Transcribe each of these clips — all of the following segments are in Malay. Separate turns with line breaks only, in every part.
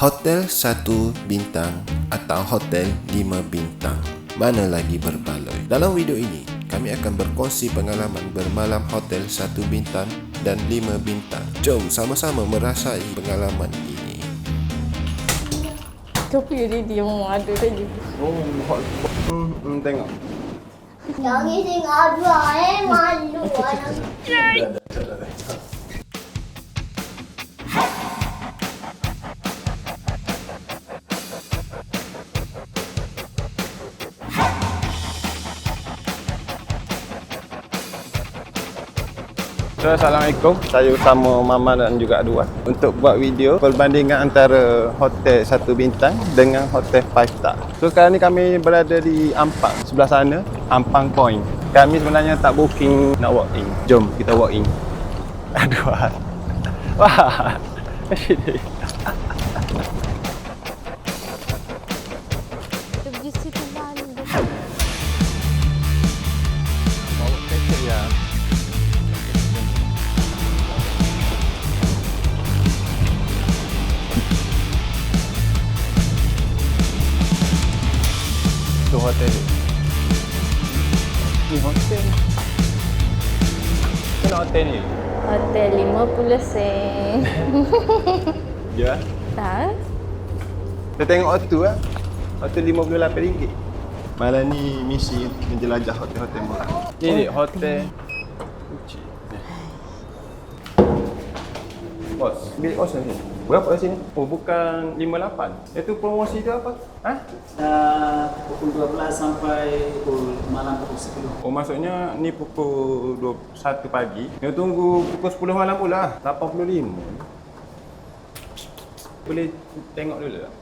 Hotel 1 bintang atau hotel 5 bintang, mana lagi berbaloi? Dalam video ini, kami akan berkongsi pengalaman bermalam hotel 1 bintang dan 5 bintang. Jom sama-sama merasai pengalaman ini.
Kau punya dia ada saja.
Tengok.
Jangan tengok dua malu anak.
So, Assalamualaikum. Saya bersama Mama dan juga Aduan untuk buat video perbandingan antara hotel 1 bintang dengan hotel 5 star. So, sekarang ni kami berada di Ampang, sebelah sana, Ampang Point. Kami sebenarnya tak booking nak walk in. Jom kita walk in. Aduan. Wah.
Pergi situ malu.
Bawa kereta ya. Tu hotel ni. Ni hotel. Mana hotel ni?
Hotel 50 sen.
Ya.
Tak?
Kita tengok hotel lah. Hotel RM58. Malam ni misi menjelajah hotel-hotel murah. Ni hotel Gucci. Bos, bilik kosong ni. Berapa kat sini? Oh, bukan 58. Itu promosi tu apa? Ha?
Pukul 12 sampai malam pukul 10.
Oh, maksudnya ni pukul 1 pagi. Dia tunggu pukul 10 malam pula. 85. Boleh tengok dulu tak?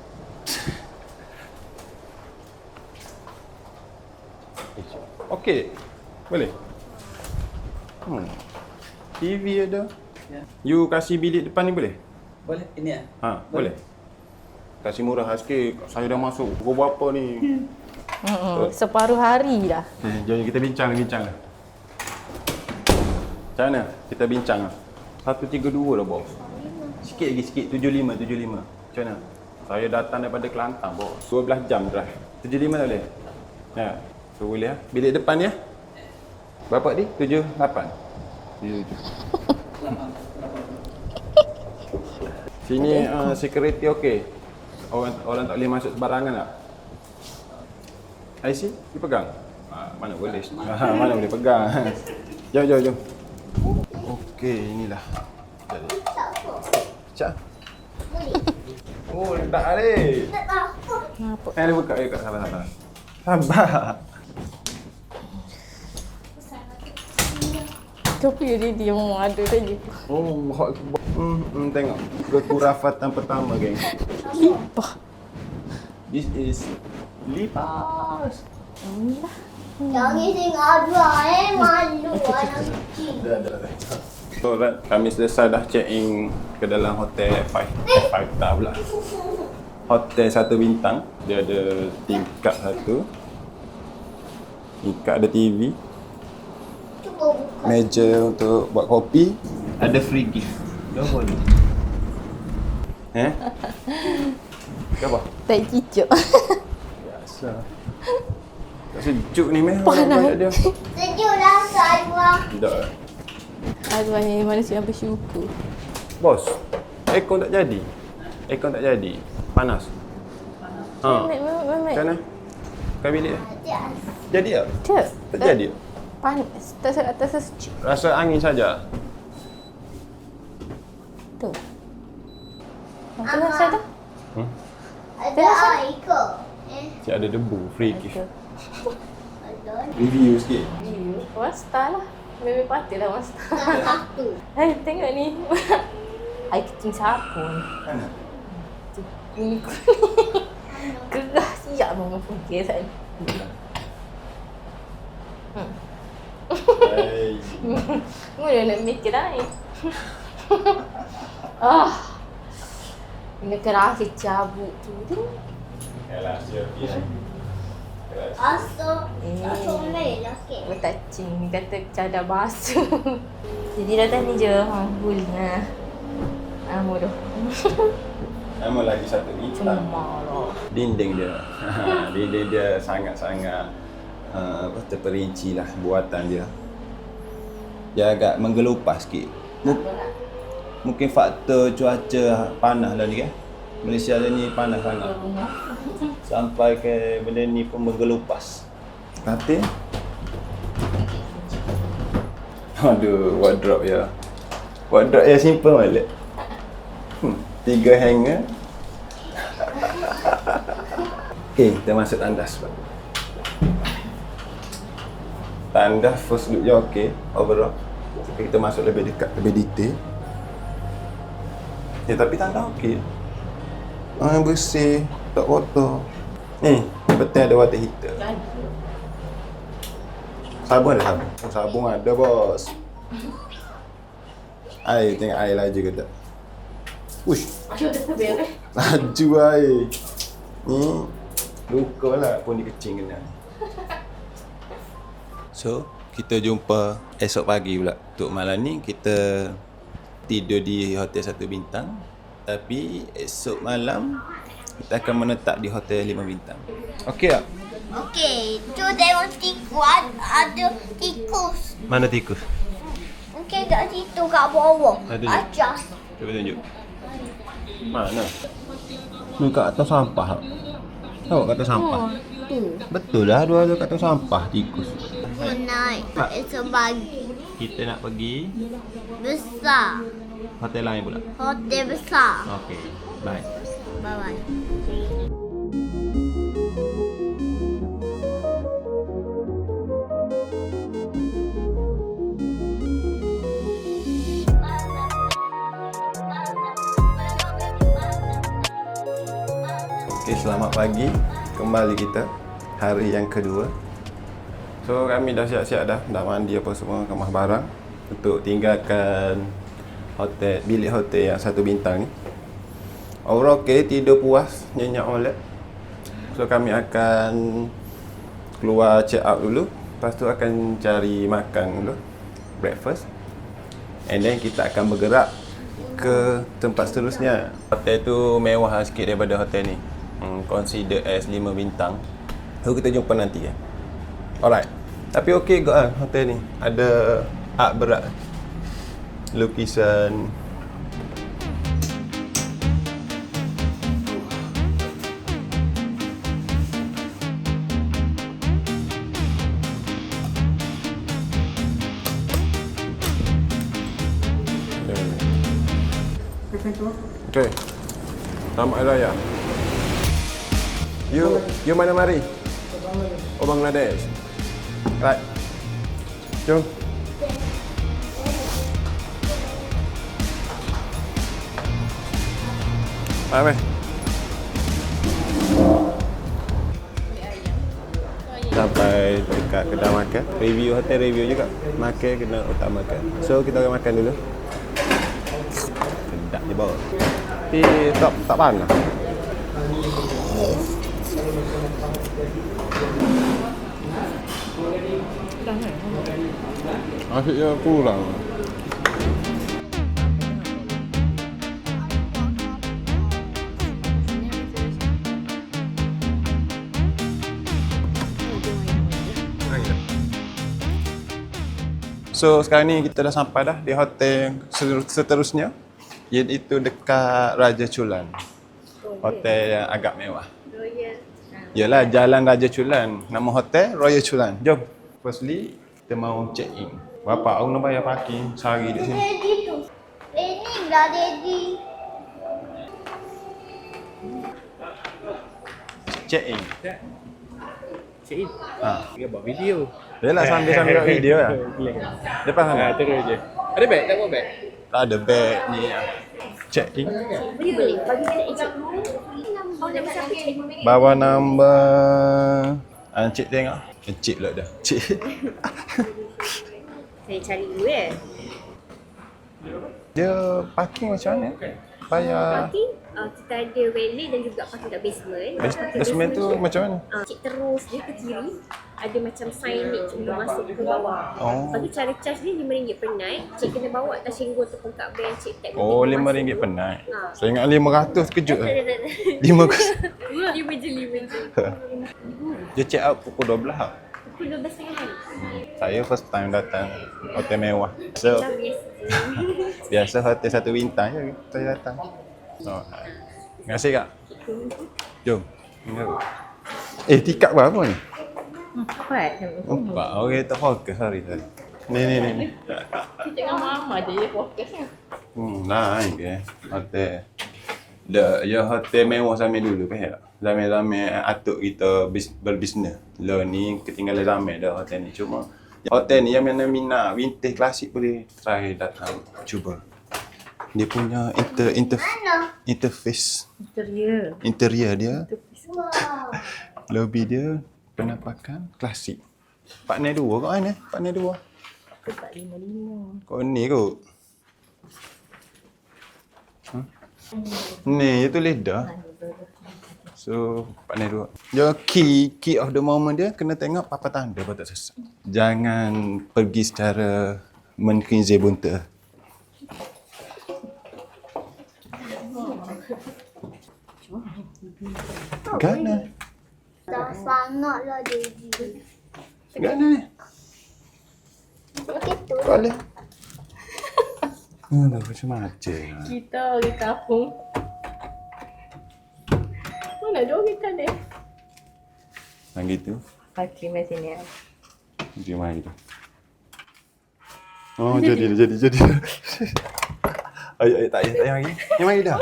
Okey. Boleh? TV ada.
Ya.
You kasih bilik depan ni boleh?
Boleh? Ini ya?
Ha, boleh. Kasih murah sikit. Saya dah masuk pukul berapa ni?
Separuh hari dah.
Jom kita bincang. Macam mana? Kita bincang lah. 132 dah, bos. Sikit lagi, sikit. 75. Macam mana? Saya datang daripada Kelantan, bos. 12 jam drive. 75 tak boleh? Ya. So, boleh lah. Bilik depan ni ya? Berapa ni? 78? 77. Sini security okey. Orang tak boleh masuk sembarangan tak? IC dipegang? Mana boleh? Mana boleh pegang? Jom. Okey, inilah. Pecah. Oh, tak ada.
Kenapa?
Dia buka. Sabar. Sabar.
Kau punya dia ada saja.
Oh, tengok. Kekurafatan pertama, geng.
Lipah.
This is lipas.
Jangan tengok dua malu anak kecil.
So, kami selesai dah check-in ke dalam hotel 5 star pula. Hotel 1 bintang. Dia ada tingkat 1. Tingkat ada TV.
Cuba buka.
Meja untuk buat kopi. Ada free gift. Apa ni? Apa?
Tak cicuk.
Biasa. Tak sejuk ni meh.
Panas.
Dia.
Sejuk dah saya.
Tak.
Aduh, ni manusia yang bersyukur.
Bos, aircon tak jadi. Panas. Ha.
Memang.
Macam mana? Kau bilik dah? Jadi tak?
Tak.
Tak jadi tak?
Panas. Tak sejuk.
Rasa angin saja.
Tu. Tengok saya tu.
Ada air ke?
Cik ada debu, free gift.
Ada.
Review sikit.
Wasta lah. Memang patutlah wasta.
Satu.
Hai, tengok ni. Air kecing sabun.
Mana?
Kuning. Gerah siap mama fikir saya.
Hai.
Mula nak mikir lain. Ini kerasa cabut tu.
Yalah, siap dia.
Asal comel lah sikit.
Bertacing. Ni kata cadar basuh. Jadi datang ni je. Boleh. Mudah.
Nama lagi satu bintang.
Cuma lah.
Dinding dia. Dinding dia sangat-sangat terperinci lah buatan dia. Dia agak menggelupas sikit. Mungkin faktor cuaca panas lah ni kan. Malaysia ni panas sangat. Sampai ke benda ni pun menggelupas. Katil. Aduh, wardrobe ya. Wardrobe ya simple balik. 3 hanger. Okay, kita masuk tandas. Tandas first look je okey, overall. Okay, kita masuk lebih dekat, lebih detail. Ya, tapi tandas okey. Bersih, tak kotor. Ni, betul ada water heater. Sabun ada sabun. Sabun ada, bos. Air, tengok air laju ke tak? Uish. Laju air. Ni luka lah pun dikecing kena. So, kita jumpa esok pagi pula. Untuk malam ni kita tidur di hotel 1 bintang. Tapi esok malam kita akan menetap di hotel 5 bintang. Okey tak?
Okey, tu tengok tikus. Ada tikus.
Mana tikus?
Okey, kat situ kat bawah.
Ada je?
Atas.
Cuba tunjuk. Mana? Ni kat atas sampah. Tahu kat atas sampah?
Tu.
Betul lah, dua-dua kat atas sampah tikus.
Naik esok pagi.
Kita nak pergi
Besar.
hotel lain pula.
Hotel besar.
Okey, bye.
Bye-bye.
Okey, selamat pagi. Kembali kita hari yang kedua. So kami dah siap-siap dah mandi apa semua, kemas barang untuk tinggalkan hotel, bilik hotel yang 1 bintang ni. Overall okey, tidur puas, nyenyak molek. So kami akan keluar check out dulu. Lepas tu akan cari makan dulu, breakfast. And then kita akan bergerak ke tempat seterusnya. Hotel tu mewah sikit daripada hotel ni. Consider as 5 bintang. So kita jumpa nanti kan. Alright. Tapi okey juga kan hotel ni. Ada art berat. Lukisan. Okay. Selamat Hari Raya. You mana mari? Oh, Bangladesh. Right. Jom. Mari. Sampai dekat kedai makan. Review hotel, review juga. Makan kena utamakan. So kita akan makan dulu. Sedap je bawah. Tapi tak panas. Asyiknya kurang. So sekarang ni kita dah sampai dah di hotel seterusnya, iaitu dekat Raja Chulan. Hotel yang agak mewah. Yalah, Jalan Raja Chulan. Nama hotel Royal Chulan. Jom. Firstly, kita mau check in. Bapak, aku nak bayar parking sehari di sini.
Ready tu. Ready dah ready.
Check in.
Check in.
Ha.
Dia buat video.
Yalah, sambil-sambil buat video lah. Depan sana.
Terus je. Ada beg? Tak bawa beg?
Tak ada beg ni. Check in.
Boleh. Bagi kita ejak. Oh, dah pasal check.
Bawa nombor. Encik tengok. Encik pula dah. Encik.
Saya cari dulu
Dia parking macam mana? Bayar.
Parking, kita ada valet dan juga parking kat basement. Parking
Basement tu macam mana?
Cik terus dia ke kiri, ada macam signage untuk masuk ke bawah.
Oh.
Lepas tu cara charge dia RM5 per night. Cik kena bawa atas singgul tu pengkak band, cik tag.
Oh, RM5 per night. Saya ingat 500 kejut lah. 5
5 je.
Dia check out pukul 12 lah.
Pukul 12 tengah hari.
Saya first time datang hotel mewah. So,
Dah biasa.
biasa hotel 1 bintang je saya datang. Oh, terima kasih Kak. Jom. Tikap berapa ni? 4. Okey, tak fokus. Sorry. Ni.
Kita dengan mama je dia fokus lah.
Naik ke hotel. Ya hotel mewah sampai dulu kan. Ramai-ramai atuk kita berbisnes. Lah ni ketinggalan ramai dah hotel ni. Cuma hotel ni yang mana minat vintage klasik boleh try datang cuba. Dia punya interface interior dia. Lobby dia penampakan klasik. Partner 2 kau mana? Partner 2.
Aku 455.
Kau ni kot. Ni dia tulis dah. So, partner 2. Dia key of the moment dia kena tengok papan tanda baru tak sesat. Jangan pergi secara menkinze bunta. Gana.
Tak sangat lah Daddy.
Gana ni.
Okey tu.
Boleh. Macam macam.
Kita orang kampung. Mana ada orang kan dia?
Yang gitu.
Pakcik macam ni.
Dia main gitu. Oh, jadi. Ayo, tak payah lagi. Yang mari dah.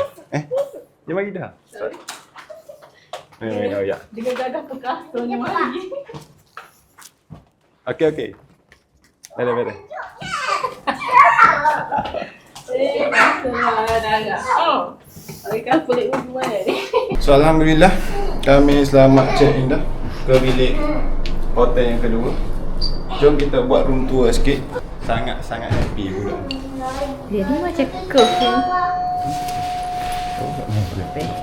Yang mari dah. Ya.
Dengan gadah perkasa ni mari.
Okey. Beres.
Oh. Orang kampung nak buat mana ni?
So, alhamdulillah kami selamat check in dah ke bilik hotel yang kedua. Jom kita buat room tour sikit. Sangat happy pula.
Dia ni macam curve ni.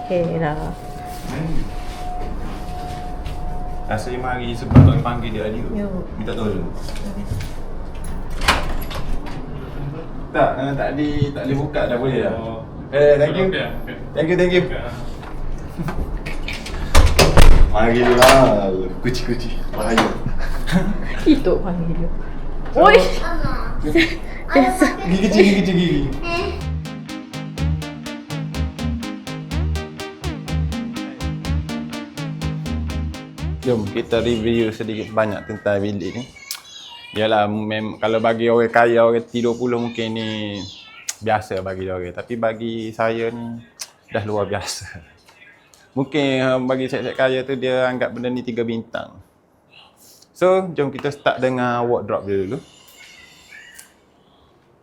Pehe lah.
Rasanya mari sebab tak panggil dia tadi tu. Minta tolong. Tak boleh buka dah boleh dah. Thank you. Marilah. Kuci. Bahaya.
Hidup panggil dia. Oi.
Gigi kecil. Jom kita review sedikit banyak tentang bilik ni. Yalah, kalau bagi orang kaya, orang T20 mungkin ni biasa bagi dia orang. Tapi bagi saya ni dah luar biasa. Mungkin bagi cek-cek kaya tu dia anggap benda ni 3 bintang. So, jom kita start dengan wardrobe dia dulu.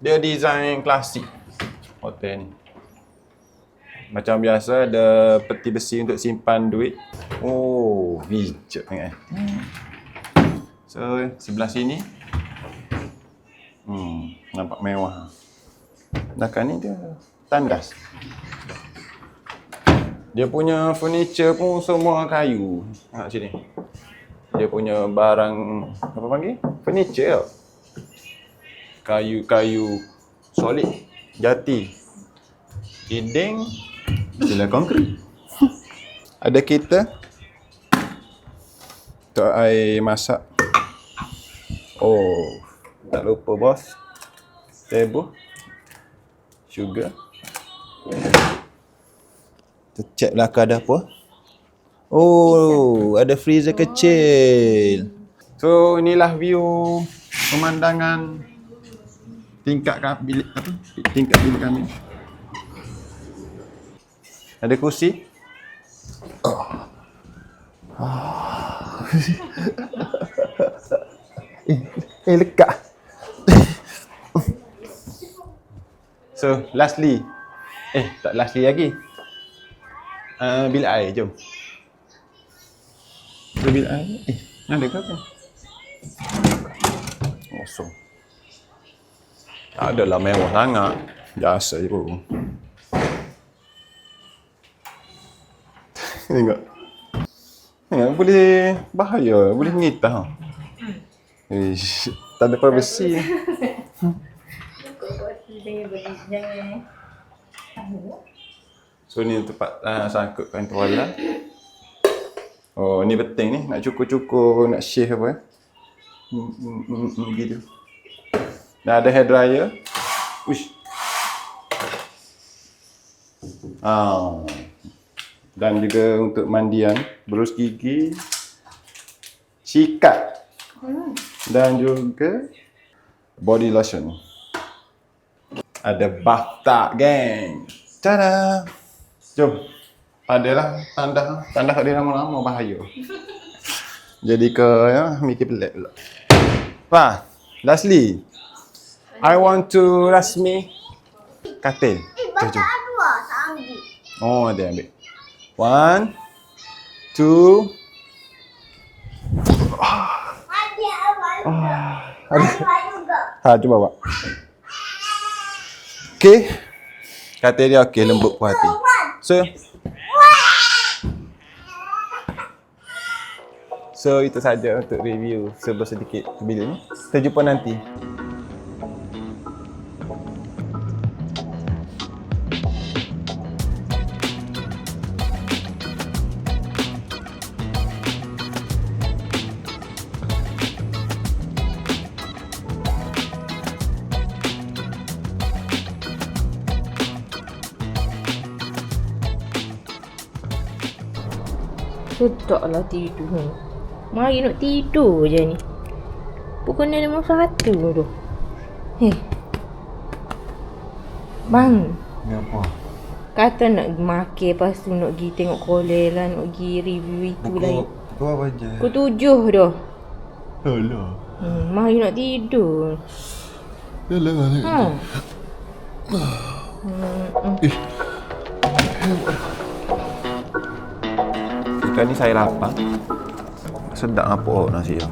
Dia design klasik hotel ni. Macam biasa ada peti besi untuk simpan duit. Oh, bijak sangat. So, sebelah sini nampak mewah. Belakang ni dia tandas. Dia punya furniture pun semua kayu. Tengok sini. Dia punya barang apa panggil? Furniture tau. Kayu solid, jati. Dinding sila konkrit. Ada kita untuk air masak. Oh, tak lupa bos. Table. Sugar. Kita check belakang ada apa. Oh, ada freezer kecil. So, inilah view pemandangan tingkat bilik kami. Ada kursi. Lekat. So, lastly. Tak lastly lagi. Bilik air, jom. So, bilik air. Ada ke apa? Kosong. Tak adalah mewah sangat. Biasa je pun. Tengok. Tengok boleh bahaya, boleh ngitah. Ish, tak ada privacy. So ni tempat sangkutkan tuala. Oh ni penting ni, nak cukur-cukur, nak shave apa gitu. Dah ada hair dryer. Uish. Dan juga untuk mandian, berus gigi, sikat dan juga body lotion. Ada bathtub, geng. Tada! Jom. Adalah tanda kat dia lama-lama bahaya. Jadi ke ya, mikir pelik pula. Lastly, I want to rasmi katil.
Bapak dua tak ambil.
Oh, dia ambil. 1, 2.
Ada juga.
Cuba buat. Okey. Katil dia okey, lembut puas hati. So itu saja untuk review sedikit video ni. Kita jumpa nanti.
Sudahlah tidur. Mari nak tidur je ni. Bukan ada masa satu tu. Bang.
Ya apa?
Kata nak makan, lepas tu nak pergi tengok kolej lah, nak pergi review itu lah.
Pukul apa je?
Pukul 7 dah.
Alah.
Mari nak tidur.
Alah. Ikan ni saya lapar. Sedap apa nasi dia.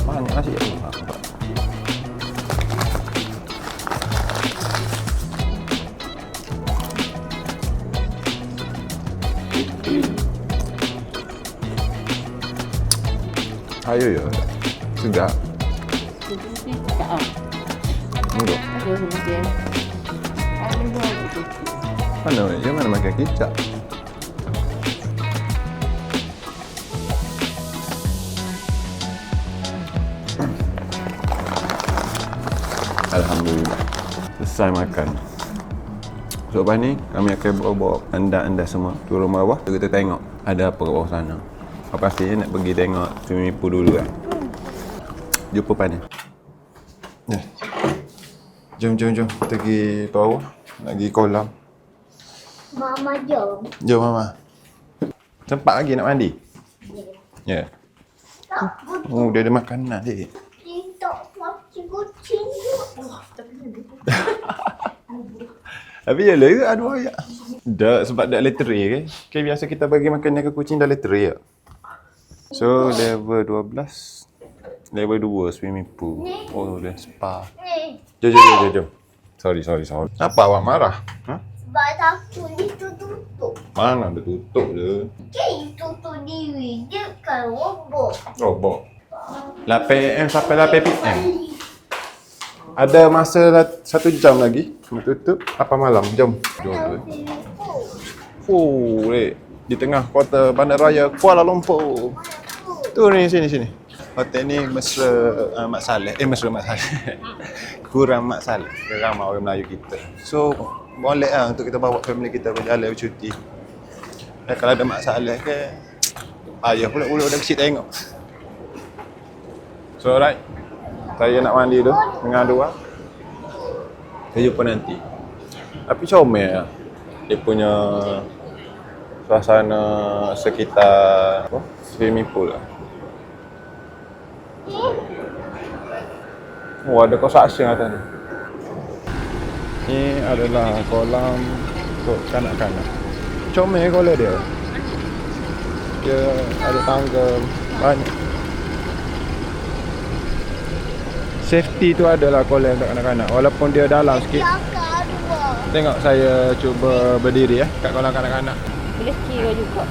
Banyak nasi dia. Ayo ya. Sedap. Enggak. Mana dia mana makan kicap? Alhamdulillah. Selesai makan. So lepas ni kami akan bawa anda semua turun bawah. Kita tengok ada apa kat bawah sana. Pastinya nak pergi tengok swimming pool dulu kan. Jumpa pada. Ya. Jom. Kita pergi bawah. Nak pergi kolam.
Mama jom.
Jom Mama. Sempat lagi nak mandi? Ya. Oh, dia ada makanan dia.
Tidak kucing-kucing.
Tapi ya lah ke ada ayak? Dah sebab dah lettery ke. Okay, biasa kita bagi makan ke kucing dah lettery ya. So level 12. Level 2 swimming pool. Oh, dia spa. Jom. Sorry. Apa awak marah? Ha?
Sebab takut itu tutup.
Mana ada tutup je.
Okay, tutup diri. Dia kan robot.
Robot. 8 AM sampai 8 PM. Ada masa 1 jam lagi tutup. Apa malam? Jom. Oh, di tengah kota bandaraya Kuala Lumpur. Tu ni sini. Hotel ni mesra Mak Saleh. Mesra Mak Saleh. Kurang Mak Saleh. Ramai orang Melayu kita. So, boleh lah untuk kita bawa family kita berjalan bercuti. Dan kalau ada Mak Saleh ke, ayah pula dah kecil tengok. So, alright. Saya nak mandi tu dengan dua. Kita jumpa nanti. Tapi comel lah. Dia punya suasana sekitar swimming pool lah. Oh, ada construction atas ni. Ni adalah kolam untuk kanak-kanak. Comel kolam dia. Dia ada tangga banyak. Safety tu adalah kolam untuk kanak-kanak. Walaupun dia dalam sikit.
Kakak dua.
Tengok saya cuba berdiri kat kolam kanak-kanak.
Boleh kira juga.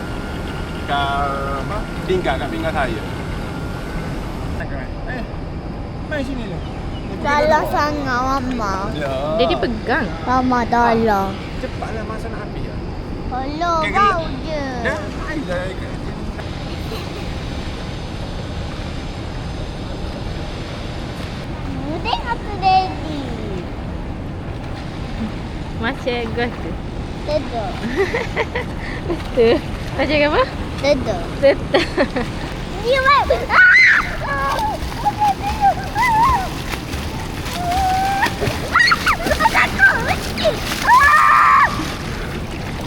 Tinggal kat pinggang saya. Main sini lah.
Dalam sangat Mama.
Dia dipegang.
Mama dalam.
Cepatlah masa nak habis ya.
Hello, bau je.
Dah, air dah.
Tengok tu Daddy.
Macam gos tu.
Sedap.
Betul. Macam apa?
Sedap.
Betul.
Dia main.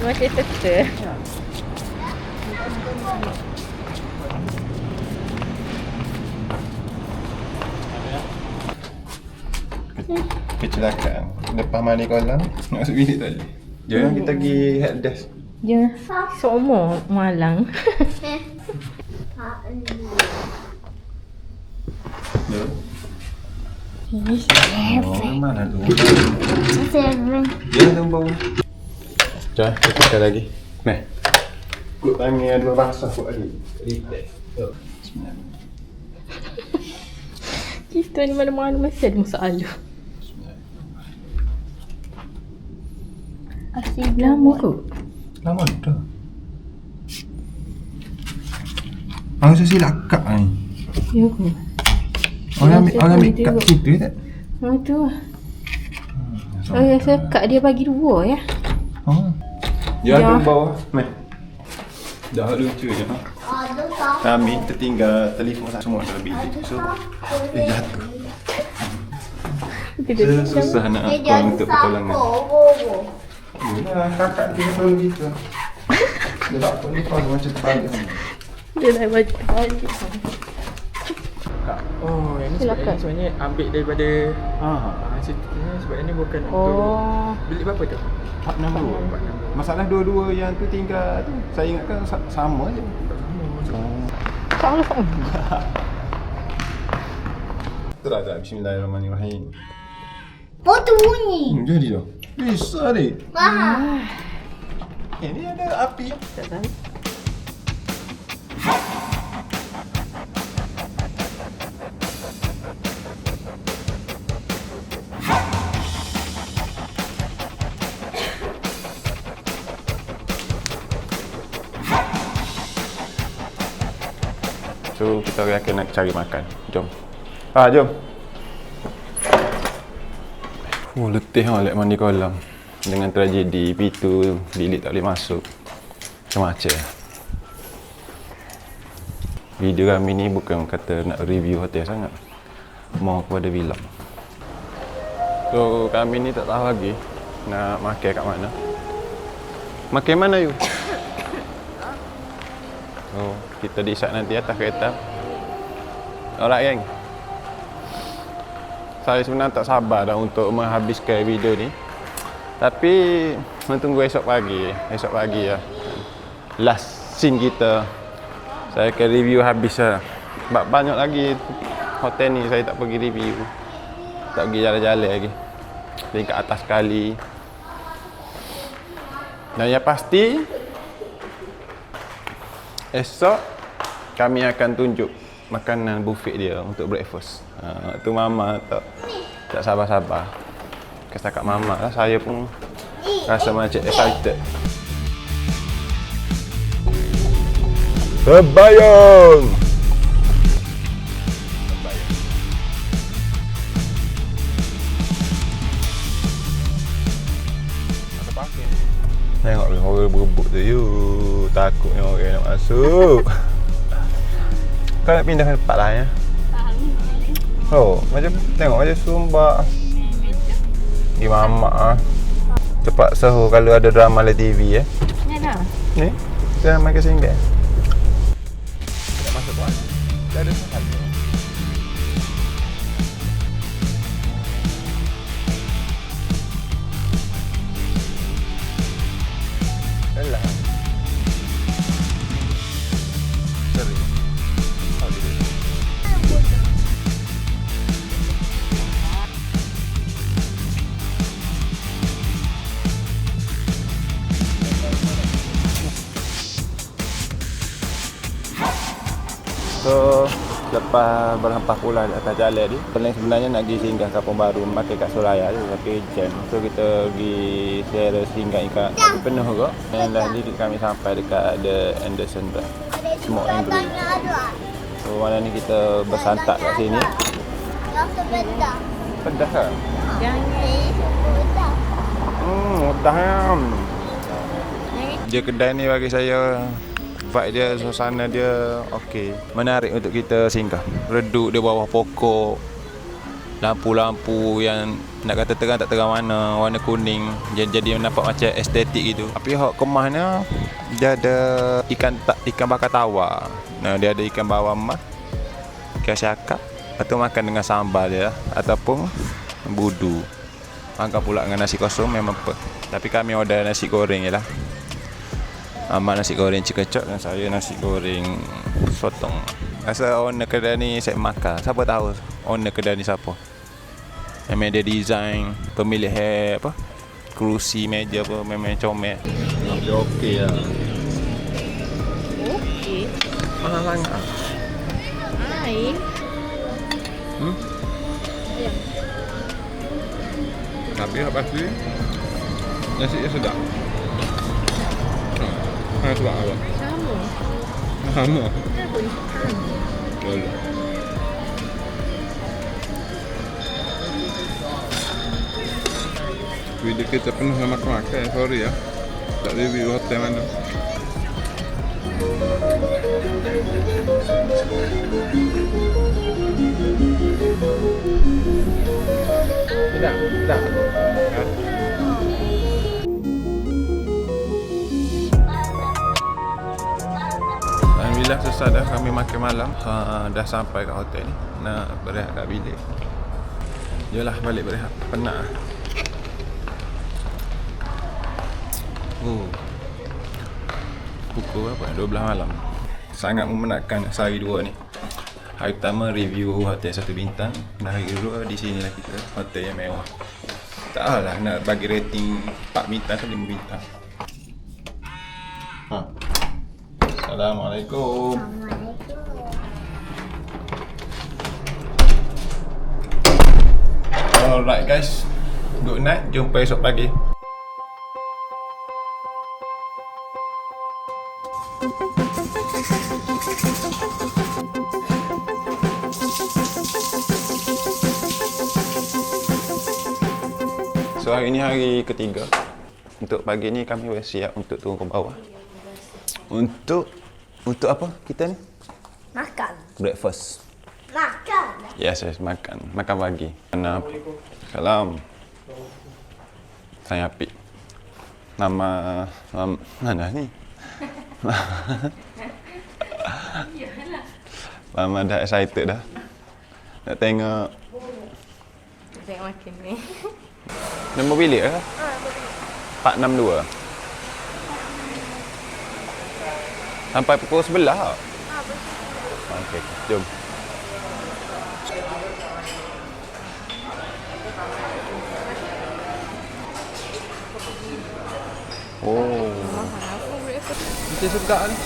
Macam betul.
Kecelakaan. Lepas mandi kolam, nak masuk bilik tadi. Jangan kita pergi help desk.
Dia semua malang.
Jom. Oh, mana tu?
Seven.
Dia tu bau. Jom, kita sekali lagi. Nah. Kut tangan dua basah kut lagi. Relax. Bismillah.
Kita ni mana-mana mesti ada masalah.
Asyik
Lama kot.
Lama dah. Aku rasa silap kak ni.
Ya kot.
Orang ambil kat situ tak?
Oh tu lah. Oh ya, saya kak dia bagi dua ya.
Oh. Dia ada bawah. Meh. Dah lucu je. Kami tertinggal telefon semua dalam bilik. So, jatuh. Susah nak call untuk pertolongan. Ya, kakak dia tolong kita. Dia tak pun telefon macam terbalik.
Dia dah baca balik.
Oh, yang ni
Silakan.
sebenarnya ambil daripada ceritanya sebab ini bukan untuk bilik berapa tu?
462. Masalah dua-dua yang tu tinggal tu. Saya ingatkan sama je.
Allah.
Terus dah. Bismillahirrahmanirrahim.
Oh tu bunyi.
Jadi dah. Bisa ni.
Mahal.
Ini ada api.
Tak tahu.
So kita akan nak cari makan. Jom. Jom. Oh, letih lek mandi kolam. Dengan tragedi pintu bilik tak boleh masuk. Macam-macam. Video kami ni bukan kata nak review hotel sangat. Mau kepada vlog. So kami ni tak tahu lagi nak makan kat mana. Makan mana you? Oh, kita decide nanti atas kereta. Alright geng. Saya sebenarnya tak sabar dah untuk menghabiskan video ni. Tapi tunggu esok pagi. Esok pagi ya. Last scene kita. Saya akan review habis lah. Sebab banyak lagi hotel ni saya tak pergi review. Tak pergi jalan-jalan lagi. Tingkat atas sekali. Dan yang pasti esok kami akan tunjuk makanan buffet dia untuk breakfast. Tu mama tak sabar-sabar. Setakat mama lah, saya pun rasa macam excited. Terbayang! Tengok ni orang berebut tu. Takutnya orang nak masuk. Kau nak pindah ke tempat lain ya? Oh, macam tengok macam Sumba. Di mamak tempat sahur kalau ada drama live TV
Ya dah.
Ni, saya makan singgah. Tak masuk tuan. Dah ada sekali. Alah. Seri. So lepas berhempah pula di atas jalan ni, plan sebenarnya nak pergi singgah Kampung Baru makan kat Suraya tu, tapi jam. So kita pergi share singgah ikat tapi penuh juga. Dan dah ni kami sampai dekat The Anderson Drive, Smoke and Grill. So malam ni kita bersantap kat sini.
Rasa pedas.
Pedas kan?
Pedas.
Pedas. Dia kedai ni bagi saya, vibe dia, suasana dia okey, menarik untuk kita singgah. Redup di bawah pokok, lampu-lampu yang nak kata terang tak terang mana, warna kuning, jadi nampak macam estetik gitu. Tapi hak kemahnya dia ada ikan bakar tawar. Nah, dia ada ikan bawal emas, ikan syakap, atau makan dengan sambal dia ataupun budu. Makan pula dengan nasi kosong memang tapi kami order nasi goreng je lah. Amat nasi goreng chicken chop dan saya nasi goreng sotong. Rasa owner kedai ni saya makan. Siapa tahu owner kedai ni siapa? Memang dia design, pemilih apa? Kerusi, meja apa memang comel. Dia okey lah.
Okey.
Mahal sangat.
Air.
Tapi apa sih? Nasi dia sedap. Mana sebab apa? Sama. Boleh. Video kita penuh sama makan, sorry ya. Tak review hotel mana. Sedap. Alhamdulillah selesai dah kami makan malam. Dah sampai kat hotel ni. Nak berehat kat bilik. Yalah balik berehat. Penat. Pukul berapa? 12 malam. Sangat memenatkan sehari dua ni. Hari pertama review hotel 1 bintang. Dan hari kedua di sini lah kita, hotel yang mewah. Tak lah nak bagi rating 4 bintang ke 5 bintang. Assalamualaikum. Alright guys, good night, jumpa esok pagi. So hari ni hari ketiga. Untuk pagi ni kami bersiap untuk turun ke bawah. Untuk apa kita ni?
Makan.
Breakfast.
Makan.
Yes, makan pagi. Salam. Saya Apik. Nama mana ni? Mama dah excited dah. Nak tengok.
Tengok makan ni.
Nombor bilik ke? 462. Sampai pukul 11 tak? Okey, jom. Oh. Mesti sedap ni.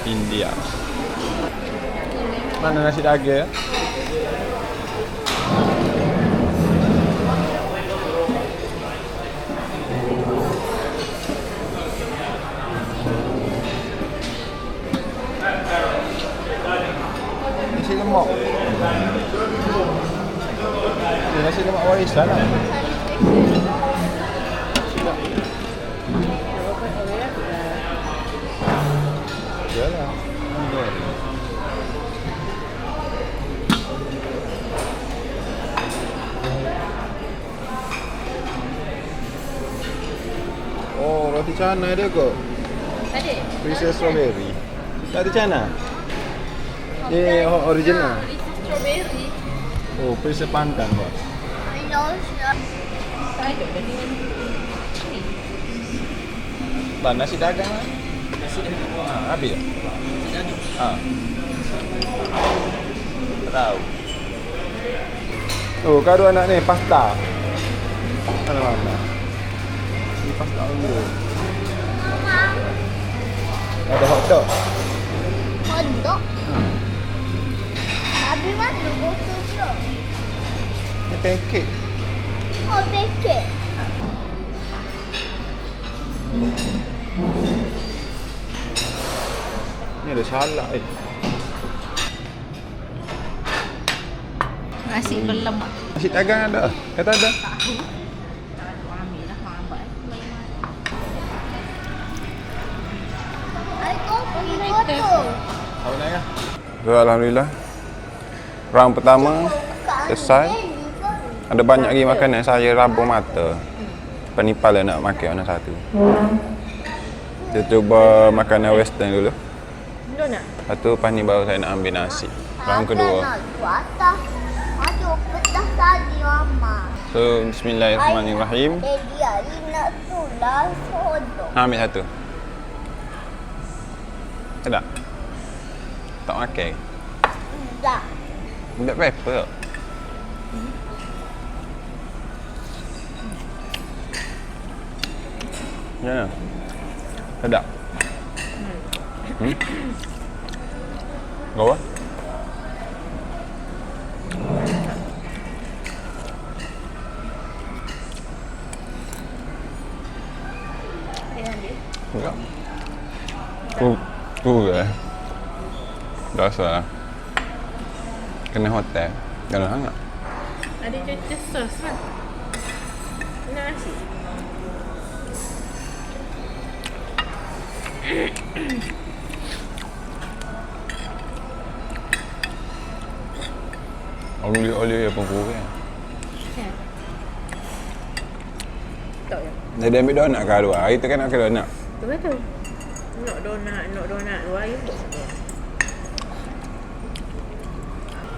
India. Mana nasi daging? Nasi lemak. Nasi lemak warisan lah. Yalah. Oh, roti canai dia ke?
Ada.
Princess strawberry. Roti canai? Original.
Strawberry.
Oh, Princess pandan buat.
Tak ada dengan ni.
Nasi dagang lah. Nasi dagang. Habis tak? Nasi dagang. Tak tahu. Oh, kado anak ni pasta. Mana? Ini pasta dulu. Ada hot dog.
botol je.
Ni pancake.
Oh, paket.
Ni ada salak
Nasi berlemak.
Nasi dagang ada? Kata ada.
Aku pergi botol.
Tahu nak kan? So, alhamdulillah. Round pertama selesai. Ada banyak lagi makanan saya rabung mata. Penipal nak makan mana satu. Kita cuba makanan western dulu.
Belum nak?
Lepas tu lepas ni baru saya nak ambil nasi. Round kedua.
Atas. Aduh, pedas tadi Mama.
So, bismillahirrahmanirrahim.
Jadi, Ali nak tular sodok.
Ambil satu. Sedap? Tak makan?
Tak.
Black pepper. Ya. Sedap. Kau? Enggak. Ke. Rasa kena hotel. Kena sangat.
Ada je sos lah. Nasi.
Oli pun kurang.
Tak ya?
Dia ambil donat ke luar? Hari tu kan nak ke donat.
Betul. Nak donat. Luar you pun.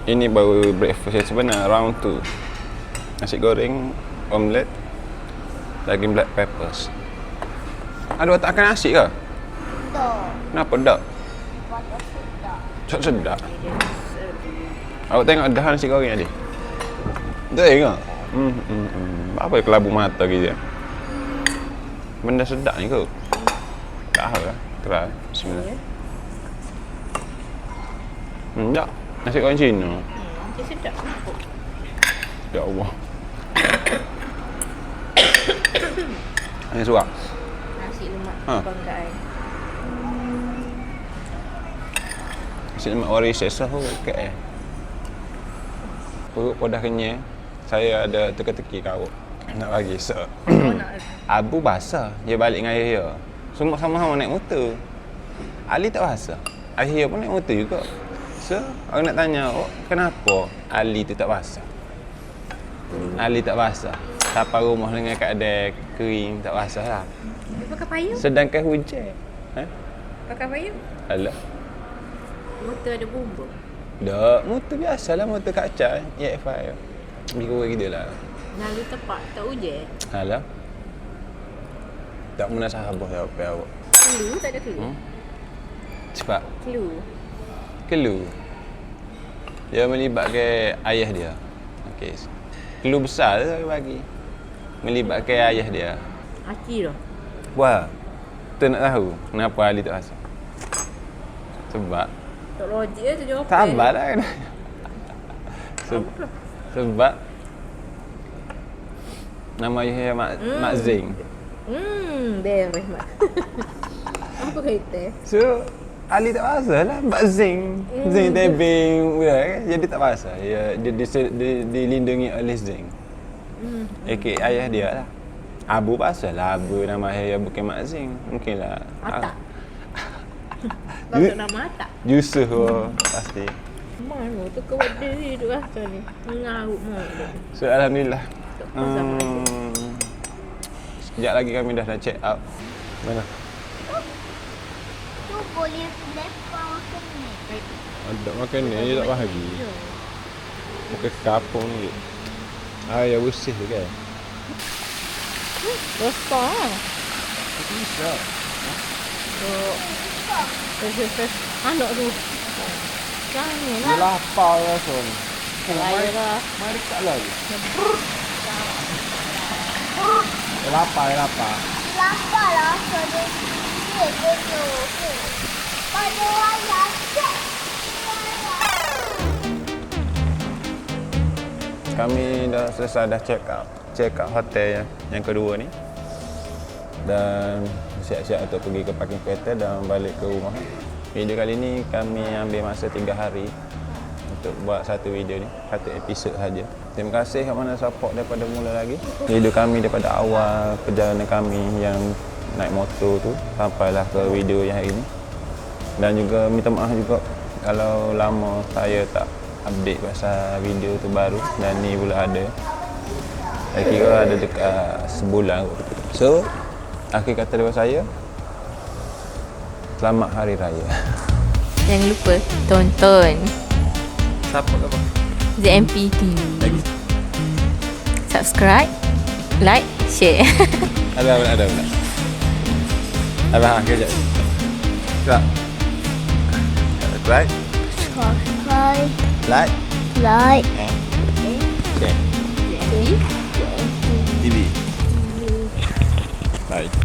Ini baru breakfast yang sebenar, round 2. Nasi goreng, omelette, daging black peppers. Ada tak makan nasi ke?
Tak.
Kenapa tak?
Patut sedap.
Tak sedap. Awak tengok dah nasi goreng tadi? Tengok. Apa kelabu mata gitu. Benda sedap ni ke? Tak tahu lah. Try. Bismillah. Tak. Nasi goreng Cina.
Dia sedap.
Ya Allah. Ini suap.
Nasi lemak
Ha.
bangkai.
Nasi lemak waris sesah pun dekat Perut pun dah kenyang. Saya ada teka-teki kau nak bagi so. Abu basah. Dia balik dengan ayah dia. Semua sama-sama naik motor. Ali tak basah. Ayah dia pun naik motor juga. So, aku nak tanya, oh, kenapa Ali tu tak basah? Ali tak basah. Sampai rumah dengan keadaan kering, tak basah lah.
Dia pakai payung?
Sedangkan hujan. Ha?
Pakai payung?
Alah.
Motor ada bumbu.
Tak, motor biasalah, motor kaca. EX5. Lebih kurang gitu lah.
Lalu tepat, tak hujan.
Alah. Tak pernah sahabat jawab awak.
Clue tak ada clue?
Cepat.
Clue.
Dia melibatkan ayah dia. Okey. Clue besar tu saya bagi. Melibatkan ayah dia.
Aki dah.
Wah. Tu nak tahu kenapa Ali tak rasa? Sebab
Tak logik je tu jawapan.
sabarlah kan. Sebab nama ayah Mak Zing.
Beres mak. Apa kaitan?
So Ali tak pasal lah Mak Zing. Zing tebing kan. Jadi tak pasal. Dia dilindungi oleh Zing. Okay, ayah dia lah. Abu pasal lah. Abu nama ayah bukan Mak Zing. Mungkinlah.
Atak. Bapak nama Atak.
Yusuf pasti.
Mana tu kau ada hidup rasa ni. Mengarut mana.
So alhamdulillah.
Sama aja.
Sekejap lagi kami dah check out. Mana?
Tu boleh lepas makan ni.
Ada makan ni, dia tak bahagi. Muka kapung ni. Ya bersih tu kan?
Besar.
Bisa.
Anak tu. Jangan
Dia
lah.
lapar rasa ni.
Saya lah.
Mari tak lagi. Dia lapar.
Lapar lah sebab dia dulu. Pada ayah cek.
Kami dah selesai dah check out hotel yang kedua ni. Dan siap-siap untuk pergi ke parking kereta dan balik ke rumah. Video kali ni kami ambil masa 3 hari untuk buat satu video ni, satu episod saja. Terima kasih kepada mana support daripada mula lagi. Video kami daripada awal perjalanan kami yang naik motor tu sampailah ke video yang hari ni. Dan juga minta maaf juga kalau lama saya tak update pasal video tu baru dan ni pula ada. Saya kira ada dekat sebulan kot. So, akhir kata daripada saya, selamat Hari Raya.
Jangan lupa tonton
Siapa ke apa?
ZMP TV.
Lagi.
Subscribe, like, share.
Ada. Abang kejap. Cepat. Subscribe,
Subscribe,
like,
like,
share. TV. Bye.